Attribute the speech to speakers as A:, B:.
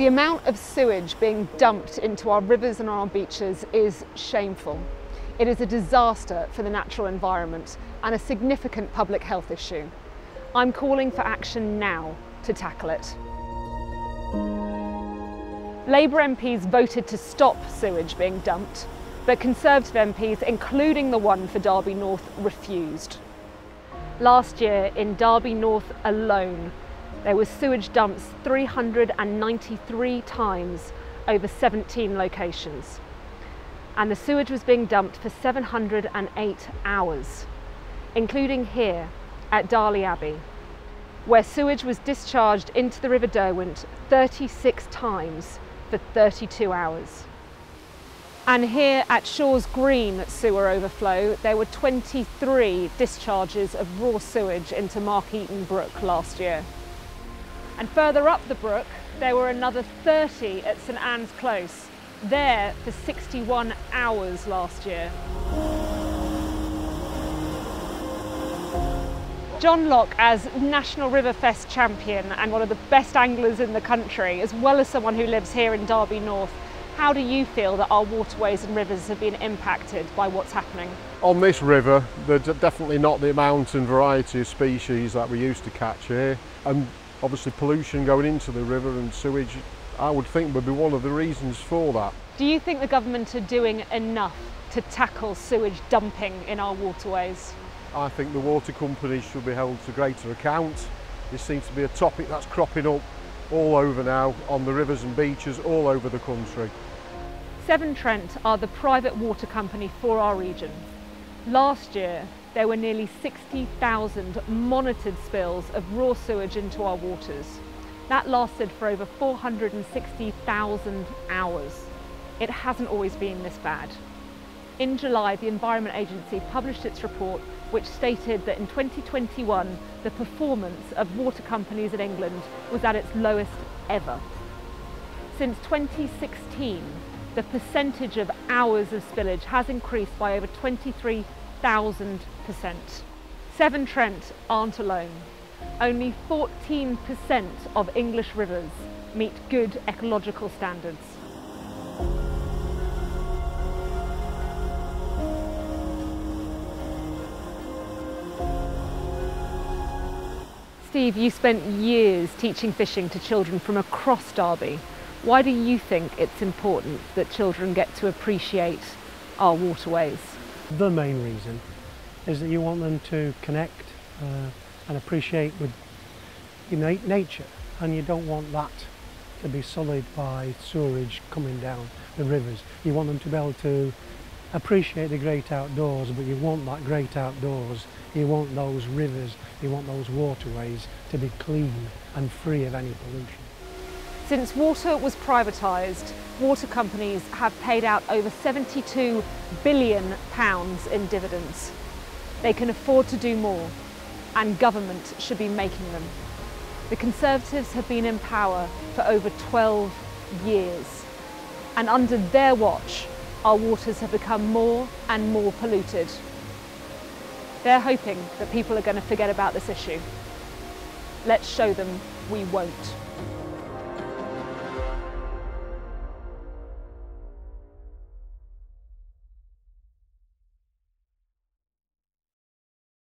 A: The amount of sewage being dumped into our rivers and our beaches is shameful. It is a disaster for the natural environment and a significant public health issue. I'm calling for action now to tackle it. Labour MPs voted to stop sewage being dumped, but Conservative MPs, including the one for Derby North, refused. Last year in Derby North alone, there were sewage dumps 393 times over 17 locations. And the sewage was being dumped for 708 hours, including here at Darley Abbey, where sewage was discharged into the River Derwent 36 times for 32 hours. And here at Shaw's Green sewer overflow, there were 23 discharges of raw sewage into Mark Eaton Brook last year. And further up the brook, there were another 30 at St Anne's Close, there for 61 hours last year. John Locke, as National Riverfest champion and one of the best anglers in the country, as well as someone who lives here in Derby North, how do you feel that our waterways and rivers have been impacted by what's happening?
B: On this river, there's definitely not the amount and variety of species that we used to catch here. And obviously pollution going into the river and sewage, I would think, would be one of the reasons for that.
A: Do you think the government are doing enough to tackle sewage dumping in our waterways?
B: I think the water companies should be held to greater account. This seems to be a topic that's cropping up all over now on the rivers and beaches all over the country.
A: Severn Trent are the private water company for our region. Last year, there were nearly 60,000 monitored spills of raw sewage into our waters. That lasted for over 460,000 hours. It hasn't always been this bad. In July, the Environment Agency published its report, which stated that in 2021, the performance of water companies in England was at its lowest ever. Since 2016, the percentage of hours of spillage has increased by over 23,000%. Severn Trent aren't alone. Only 14% of English rivers meet good ecological standards. Steve, you spent years teaching fishing to children from across Derby. Why do you think it's important that children get to appreciate our waterways?
C: The main reason is that you want them to connect and appreciate with nature, and you don't want that to be sullied by sewerage coming down the rivers. You want them to be able to appreciate the great outdoors, but you want that great outdoors, you want those rivers, you want those waterways to be clean and free of any pollution.
A: Since water was privatised, water companies have paid out over £72 billion in dividends. They can afford to do more, and government should be making them. The Conservatives have been in power for over 12 years, and under their watch, our waters have become more and more polluted. They're hoping that people are going to forget about this issue. Let's show them we won't.